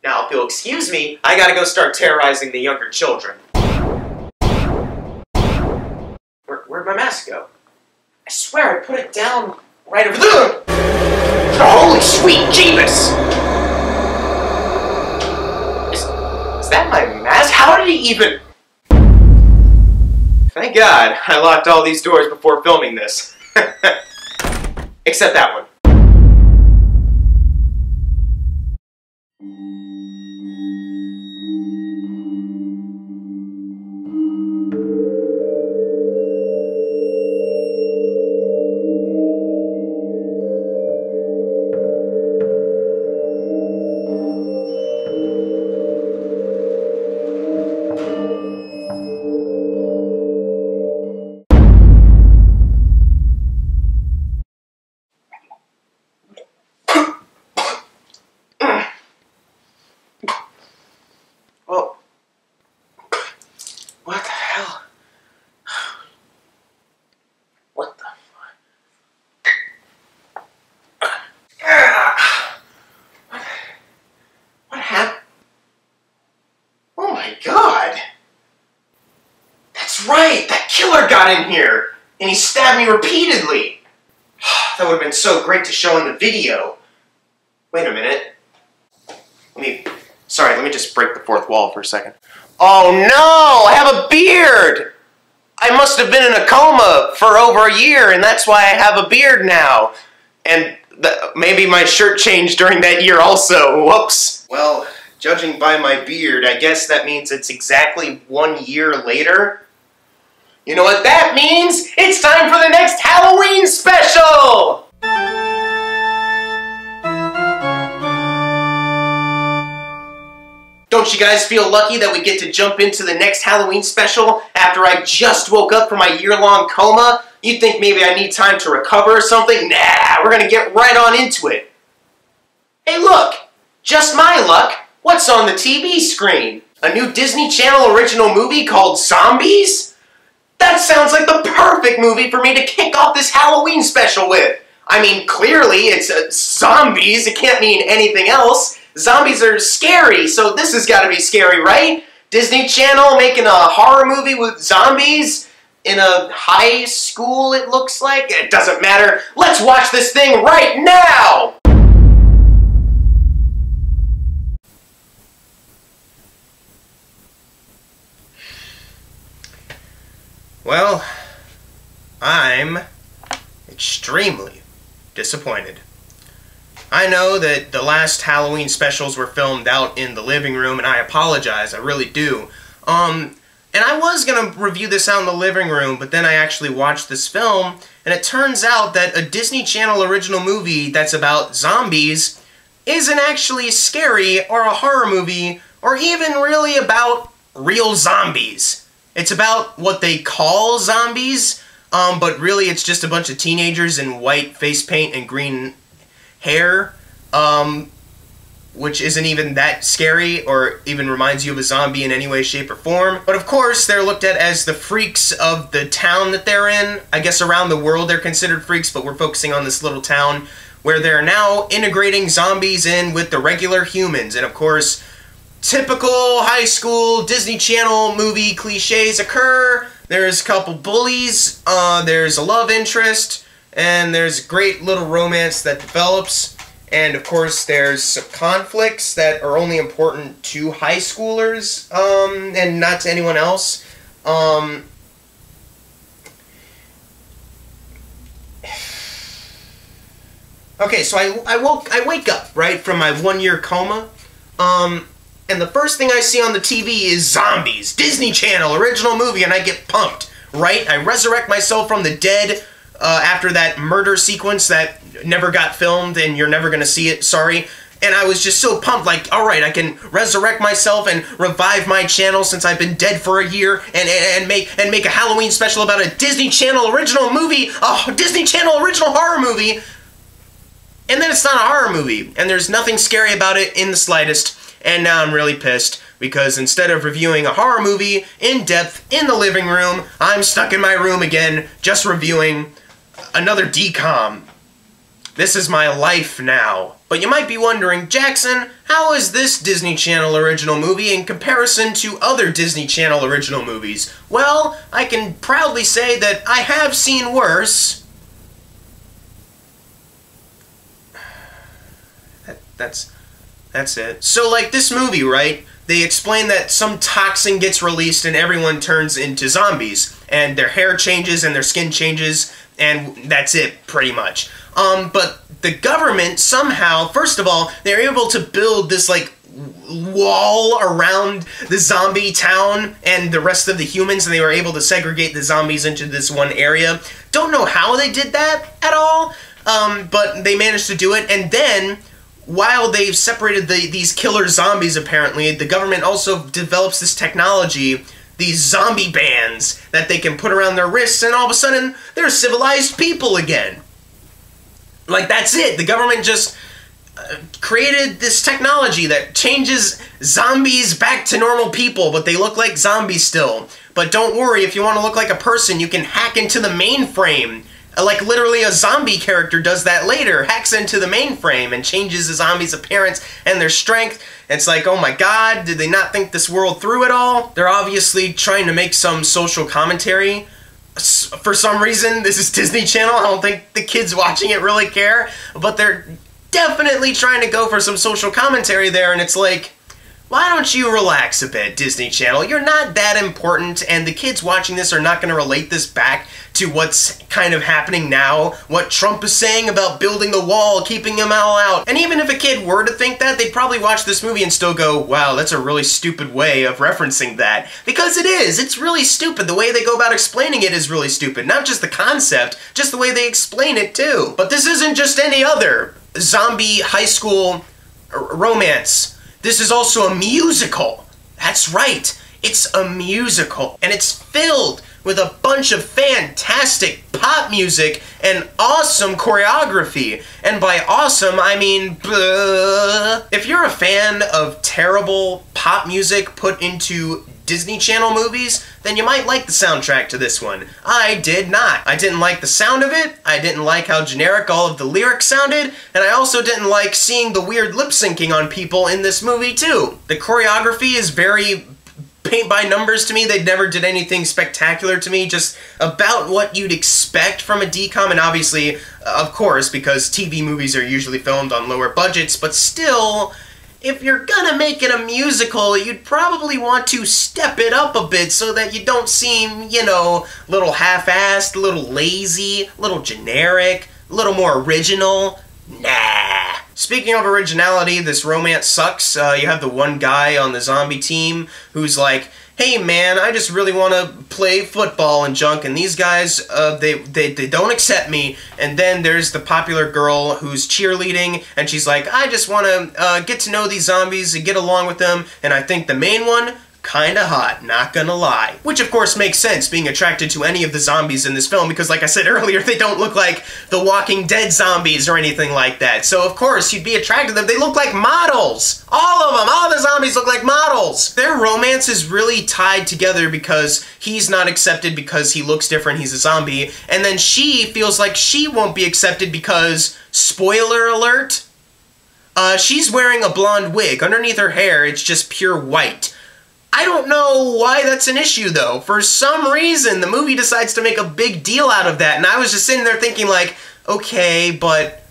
Now, if you'll excuse me, I gotta go start terrorizing the younger children. Where'd my mask go? I swear I put it down right over there! Holy sweet Jeebus! Is that my mask? How did he even... Thank God, I locked all these doors before filming this. Except that one. Well, what the hell? What the fuck? What happened? Oh my God! That's right! That killer got in here! And he stabbed me repeatedly! That would have been so great to show in the video. Wait a minute. Sorry, let me just break the fourth wall for a second. Oh no! I have a beard! I must have been in a coma for over a year, and that's why I have a beard now. And maybe my shirt changed during that year also. Whoops. Well, judging by my beard, I guess that means it's exactly 1 year later. You know what that means? It's time for the next Halloween special! Don't you guys feel lucky that we get to jump into the next Halloween special after I just woke up from my year-long coma? You'd think maybe I need time to recover or something? Nah, we're gonna get right on into it. Hey look! Just my luck, what's on the TV screen? A new Disney Channel original movie called Zombies? That sounds like the perfect movie for me to kick off this Halloween special with. I mean, clearly it's zombies, it can't mean anything else. Zombies are scary, so this has got to be scary, right? Disney Channel making a horror movie with zombies in a high school, it looks like? It doesn't matter. Let's watch this thing right now! Well, I'm extremely disappointed. I know that the last Halloween specials were filmed out in the living room, and I apologize, I really do. And I was gonna review this out in the living room, but then I actually watched this film, and it turns out that a Disney Channel original movie that's about zombies isn't actually scary or a horror movie, or even really about real zombies. It's about what they call zombies, but really it's just a bunch of teenagers in white face paint and green hair, which isn't even that scary or even reminds you of a zombie in any way, shape, or form. But of course, they're looked at as the freaks of the town that they're in. I guess around the world they're considered freaks, but we're focusing on this little town where they're now integrating zombies in with the regular humans. And of course, typical high school Disney Channel movie cliches occur. There's a couple bullies, there's a love interest, and there's a great little romance that develops, and of course there's some conflicts that are only important to high schoolers, and not to anyone else. Okay, so I wake up, right, from my 1 year coma, and the first thing I see on the TV is Zombies, Disney Channel, original movie, and I get pumped, right? I resurrect myself from the dead, after that murder sequence that never got filmed and you're never gonna see it, sorry. And I was just so pumped, like, alright, I can resurrect myself and revive my channel since I've been dead for a year and make a Halloween special about a Disney Channel original movie, a Disney Channel original horror movie. And then it's not a horror movie, and there's nothing scary about it in the slightest, and now I'm really pissed, because instead of reviewing a horror movie in depth in the living room, I'm stuck in my room again, just reviewing another DCOM. This is my life now. But you might be wondering, Jackson, how is this Disney Channel original movie in comparison to other Disney Channel original movies? Well, I can proudly say that I have seen worse. That's it. So, like, this movie, right? They explain that some toxin gets released and everyone turns into zombies. And their hair changes and their skin changes, and that's it, pretty much. But the government somehow, first of all, they're able to build this, like, wall around the zombie town and the rest of the humans, and they were able to segregate the zombies into this one area. Don't know how they did that at all, but they managed to do it. And then, while they've separated these killer zombies, apparently, the government also develops this technology, these zombie bands that they can put around their wrists, and all of a sudden, they're civilized people again. Like, that's it. The government just created this technology that changes zombies back to normal people, but they look like zombies still. But don't worry, if you want to look like a person, you can hack into the mainframe. Like, literally a zombie character does that later, hacks into the mainframe and changes the zombie's appearance and their strength. And it's like, oh my god, did they not think this world through at all? They're obviously trying to make some social commentary. For some reason, this is Disney Channel. I don't think the kids watching it really care, but they're definitely trying to go for some social commentary there, and it's like, why don't you relax a bit, Disney Channel? You're not that important, and the kids watching this are not going to relate this back to what's kind of happening now, what Trump is saying about building the wall, keeping them all out. And even if a kid were to think that, they'd probably watch this movie and still go, wow, that's a really stupid way of referencing that. Because it is. It's really stupid. The way they go about explaining it is really stupid. Not just the concept, just the way they explain it too. But this isn't just any other zombie high school romance. This is also a musical. That's right. It's a musical. And it's filled with a bunch of fantastic pop music and awesome choreography. And by awesome, I mean bleh. If you're a fan of terrible pop music put into Disney Channel movies, then you might like the soundtrack to this one. I did not. I didn't like the sound of it, I didn't like how generic all of the lyrics sounded, and I also didn't like seeing the weird lip-syncing on people in this movie too. The choreography is very paint by numbers to me. They never did anything spectacular to me, just about what you'd expect from a DCOM, and obviously, of course, because TV movies are usually filmed on lower budgets, but still, if you're gonna make it a musical, you'd probably want to step it up a bit so that you don't seem, you know, a little half-assed, a little lazy, a little generic, a little more original. Nah. Speaking of originality, this romance sucks. You have the one guy on the zombie team who's like, hey man, I just really want to play football and junk, and these guys, they don't accept me. And then there's the popular girl who's cheerleading, and she's like, I just want to get to know these zombies and get along with them, and I think the main one, kinda hot, not gonna lie. Which of course makes sense, being attracted to any of the zombies in this film, because like I said earlier, they don't look like the Walking Dead zombies or anything like that. So of course you'd be attracted to them. They look like models! All of them! All the zombies look like models! Their romance is really tied together because he's not accepted because he looks different, he's a zombie, and then she feels like she won't be accepted because, spoiler alert, she's wearing a blonde wig. Underneath her hair, it's just pure white. I don't know why that's an issue, though. For some reason, the movie decides to make a big deal out of that, and I was just sitting there thinking, like, okay, but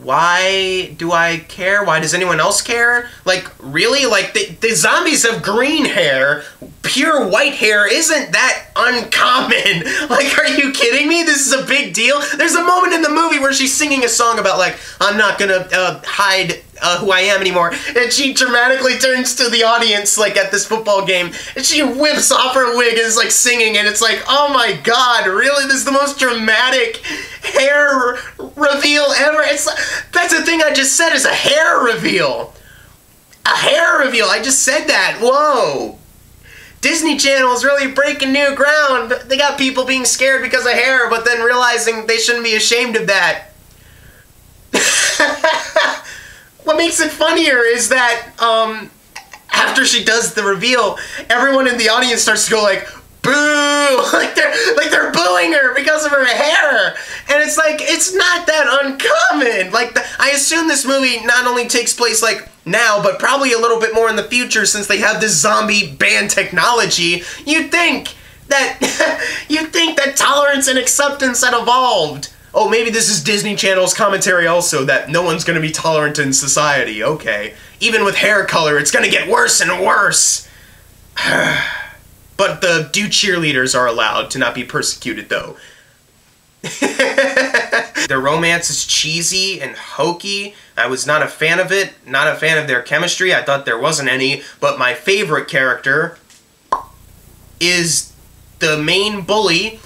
why do I care? Why does anyone else care? Like, really? Like, the zombies have green hair. Pure white hair isn't that uncommon. Like, are you kidding me? This is a big deal. There's a moment in the movie where she's singing a song about, like, I'm not gonna hide who I am anymore, and she dramatically turns to the audience, like, at this football game, and she whips off her wig and is, like, singing, and it's like, oh my god, really? This is the most dramatic hair reveal ever? It's like, that's the thing I just said, is a hair reveal. A hair reveal, I just said that, whoa. Disney Channel is really breaking new ground. They got people being scared because of hair, but then realizing they shouldn't be ashamed of that. What makes it funnier is that, after she does the reveal, everyone in the audience starts to go like, boo! like they're booing her because of her hair. And it's like, it's not that uncommon. Like, I assume this movie not only takes place like now, but probably a little bit more in the future since they have this zombie ban technology. You'd think that tolerance and acceptance had evolved. Oh, maybe this is Disney Channel's commentary also, that no one's gonna be tolerant in society. Okay. Even with hair color, it's gonna get worse and worse. But the dude cheerleaders are allowed to not be persecuted, though. Their romance is cheesy and hokey. I was not a fan of it, not a fan of their chemistry. I thought there wasn't any, but my favorite character is the main bully,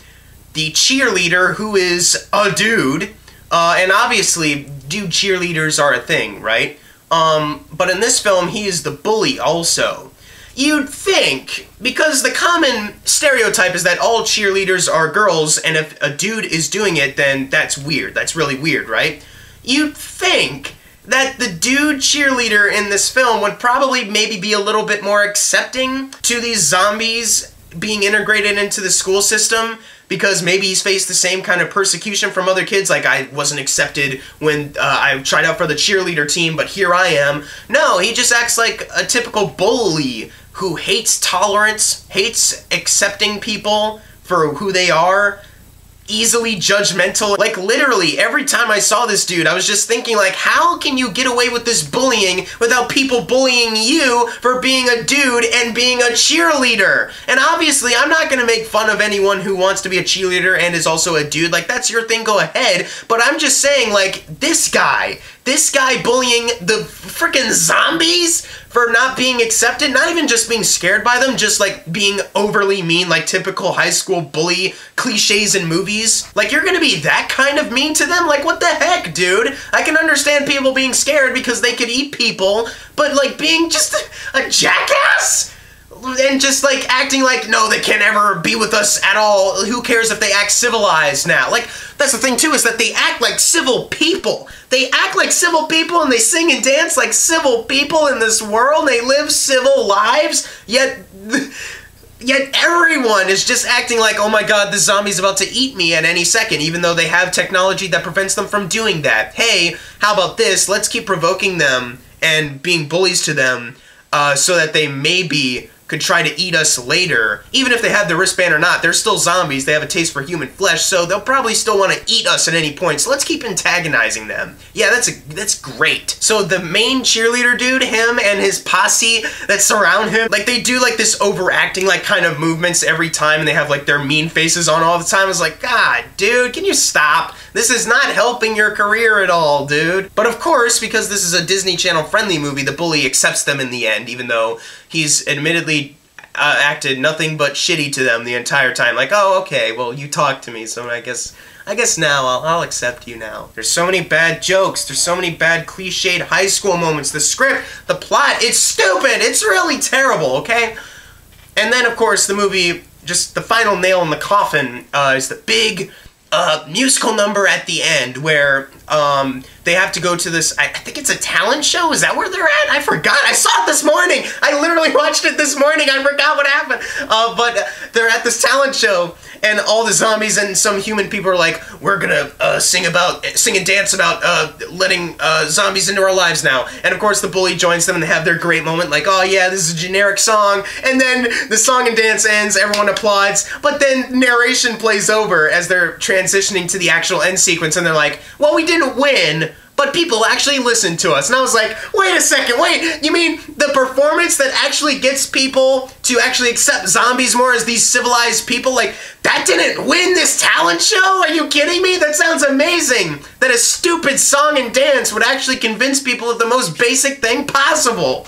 the cheerleader who is a dude, and obviously dude cheerleaders are a thing, right? But in this film, he is the bully also. You'd think, because the common stereotype is that all cheerleaders are girls, and if a dude is doing it, then that's weird. That's really weird, right? You'd think that the dude cheerleader in this film would probably maybe be a little bit more accepting to these zombies being integrated into the school system, because maybe he's faced the same kind of persecution from other kids, like I wasn't accepted when I tried out for the cheerleader team, but here I am. No, he just acts like a typical bully who hates tolerance, hates accepting people for who they are, easily judgmental. Like, literally, every time I saw this dude, I was just thinking, like, how can you get away with this bullying without people bullying you for being a dude and being a cheerleader? And obviously, I'm not gonna make fun of anyone who wants to be a cheerleader and is also a dude. Like, that's your thing, go ahead. But I'm just saying, like, this guy bullying the freaking zombies for not being accepted, not even just being scared by them, just like being overly mean, like typical high school bully cliches in movies. Like, you're gonna be that kind of mean to them? Like, what the heck, dude? I can understand people being scared because they could eat people, but like being just a jackass? And just like acting like, no, they can't ever be with us at all. Who cares if they act civilized now? Like, that's the thing too, is that they act like civil people. They act like civil people and they sing and dance like civil people in this world. They live civil lives, yet everyone is just acting like, oh my god, this zombie's about to eat me at any second, even though they have technology that prevents them from doing that. Hey, how about this? Let's keep provoking them and being bullies to them so that they maybe could try to eat us later. Even if they have the wristband or not, they're still zombies. They have a taste for human flesh, so they'll probably still want to eat us at any point. So let's keep antagonizing them. Yeah, that's great. So the main cheerleader dude, him and his posse that surround him, like they do like this overacting like kind of movements every time, and they have like their mean faces on all the time. I was like, God, dude, can you stop? This is not helping your career at all, dude. But of course, because this is a Disney Channel friendly movie, the bully accepts them in the end, even though he's admittedly acted nothing but shitty to them the entire time. Like, oh, okay, well, you talked to me, so I guess now I'll accept you now. There's so many bad jokes. There's so many bad cliched high school moments. The script, the plot, it's stupid. It's really terrible, okay? And then, of course, the movie, just the final nail in the coffin is the big musical number at the end where they have to go to this, I think it's a talent show? Is that where they're at? I forgot. I saw it this morning. I literally watched it this morning. I forgot what happened. But they're at this talent show, and all the zombies and some human people are like, we're gonna sing and dance about letting zombies into our lives now. And of course the bully joins them and they have their great moment, like, oh yeah, this is a generic song. And then the song and dance ends, everyone applauds, but then narration plays over as they're transitioning to the actual end sequence, and they're like, well, we didn't win, but people actually listened to us. And I was like, wait a second, wait, you mean the performance that actually gets people to actually accept zombies more as these civilized people, like, that didn't win this talent show? Are you kidding me? That sounds amazing. That a stupid song and dance would actually convince people of the most basic thing possible.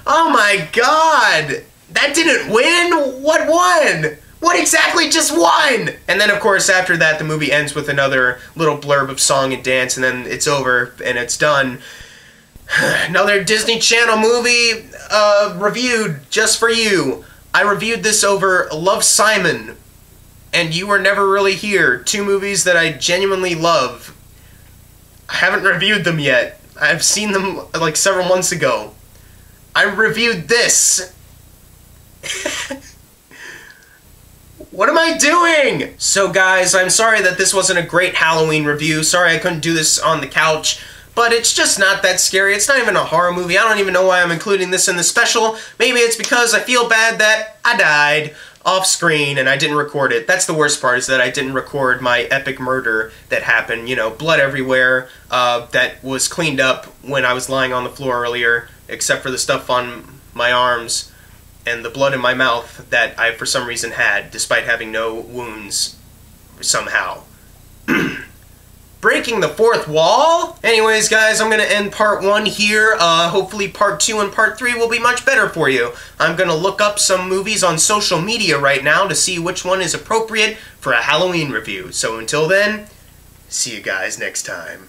Oh my god. That didn't win? What won? What exactly just won? And then, of course, after that, the movie ends with another little blurb of song and dance, and then it's over, and it's done. Another Disney Channel movie reviewed just for you. I reviewed this over Love, Simon, and You Were Never Really Here. Two movies that I genuinely love. I haven't reviewed them yet. I've seen them like several months ago. I reviewed this. What am I doing? So guys, I'm sorry that this wasn't a great Halloween review. Sorry I couldn't do this on the couch. But it's just not that scary. It's not even a horror movie. I don't even know why I'm including this in the special. Maybe it's because I feel bad that I died off screen and I didn't record it. That's the worst part, is that I didn't record my epic murder that happened. You know, blood everywhere, that was cleaned up when I was lying on the floor earlier, except for the stuff on my arms and the blood in my mouth that I, for some reason, had, despite having no wounds, somehow. Breaking the fourth wall? Anyways, guys, I'm going to end part 1 here. Hopefully part 2 and part 3 will be much better for you. I'm going to look up some movies on social media right now to see which one is appropriate for a Halloween review. So until then, see you guys next time.